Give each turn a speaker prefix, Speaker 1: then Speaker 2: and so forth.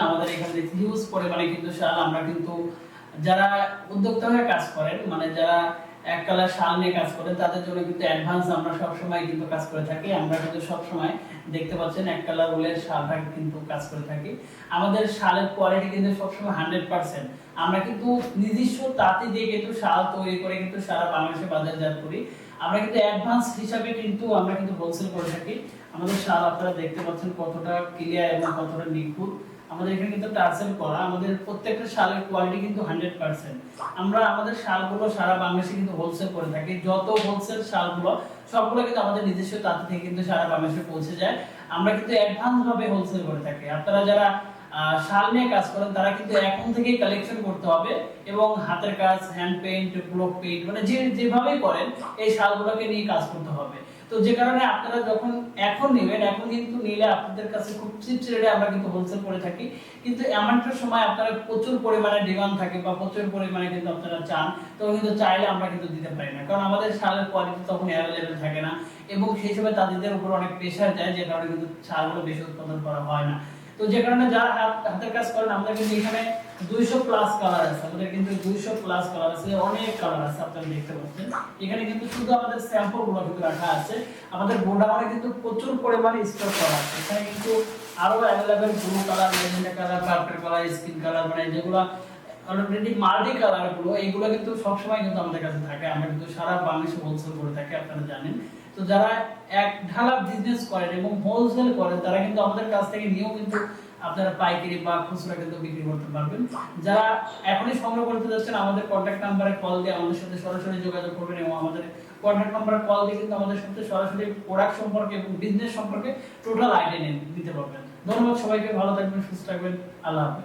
Speaker 1: আমাদের এখানে হিউজ পরিমাণে কিন্তু শাল আমরা কিন্তু যারা উদ্যোক্তা হয়ে কাজ করেন মানে যারা এক কালার শাল নিয়ে কাজ করে তাদের জন্য কিন্তু অ্যাডভান্স আমরা সব সময় কিন্তু কাজ করে থাকি। আমরা কিন্তু সব সময় দেখতে পাচ্ছেন এক কালার উলের শালটা কিন্তু কাজ করে থাকি। আমাদের শালের কোয়ালিটি কিন্তু সব সময় 100%। আমরা কিন্তু নিজস্ব তাঁতি দিয়ে কিন্তু শাল তৈরি করে কিন্তু সারা বাংলাদেশে বাজারজাত করি। আমরা কিন্তু অ্যাডভান্স হিসাবে কিন্তু আমরা কিন্তু হোলসেল করে থাকি। আমাদের শাল আপনারা দেখতে পাচ্ছেন কতটা ক্লিয়ার এবং কতটা নিখুঁত। আমাদের এখানে কিন্তু টার্সেল করা, আমাদের প্রত্যেকটা শালের কোয়ালিটি কিন্তু 100%। আমরা আমাদের শালগুলো সারা বাংলাদেশে কিন্তু হোলসেল করে থাকি। যত হোলসেল শালগুলো সবগুলো কিন্তু আমাদের নিজস্ব তাঁতি থেকে কিন্তু সারা বাংলাদেশে পৌঁছে যায়। আমরা কিন্তু অ্যাডভান্স ভাবে হোলসেল করে থাকি। আপনারা যারা শাল নিয়ে কাজ করেন তারা কিন্তু এখন থেকেই কালেকশন করতে হবে এবং হাতের কাজ, হ্যান্ড পেইন্ট, ব্লক পেইন্ট মানে যেভাবে করেন এই শালগুলোকে নিয়ে কাজ করতে হবে। তো যে কারণে আপনারা যখন এখন নেবেন, এখন কিন্তু নিলে আপনাদের কাছে খুব চিপ রেটে আমরা কিন্তু হোলসেল করে থাকি। কিন্তু এমন একটা সময় আপনারা প্রচুর পরিমাণে ডিমান্ড থাকে বা প্রচুর পরিমাণে কিন্তু আপনারা চান, তখন কিন্তু চাইলে আমরা কিন্তু দিতে পারি না, কারণ আমাদের শালের কোয়ালিটি তখন অ্যাভেলেবেল থাকে না এবং সেই সময় তাদের উপর অনেক প্রেশার যায়, যে কারণে কিন্তু শালগুলো বেশি উৎপাদন করা হয় না। তো যে কারণে যারা হাতের কাজ করেন, আমাদের কিন্তু এখানে 200 প্লাস কালার আছে। আমাদের কিন্তু 200 প্লাস কালার আছে, অনেক কালার আছে আপনারা দেখতে পাচ্ছেন। এখানে কিন্তু শুধু আমাদের স্যাম্পল গুলো কিন্তু রাখা আছে। আমাদের গোডাউনে কিন্তু প্রচুর পরিমাণে স্টক করা আছে। এখানে কিন্তু আরো available blue colour, magenta colour, purple colour, skin colour মানে যেগুলো অলরেডি মাল্টি কালার গুলো, এইগুলো কিন্তু সব সময় কিন্তু আমাদের কাছে থাকে। আমরা কিন্তু সারা বাংলাদেশে হোলসেল করে থাকি, আপনারা জানেন। তো যারা এক ঢালা বিজনেস করেন এবং হোলসেল করেন তারা কিন্তু আমাদের কাছ থেকে নিয়েও কিন্তু আপনারা পাইকারি বা খুচরা কিন্তু বিক্রি করতে পারবেন। যারা এখনই সংগ্রহ করতে যাচ্ছেন আমাদের কন্ট্যাক্ট নাম্বারে কল দিয়ে আমাদের সাথে সরাসরি যোগাযোগ করবেন এবং আমাদের কন্ট্যাক্ট নাম্বারে কল দিয়ে কিন্তু আমাদের সাথে সরাসরি প্রোডাক্ট সম্পর্কে এবং বিজনেস সম্পর্কে টোটাল আইডিয়া নিতে পারবেন। ধন্যবাদ সবাইকে, ভালো থাকবেন, সুস্থ থাকবেন, আল্লাহ হাফেজ।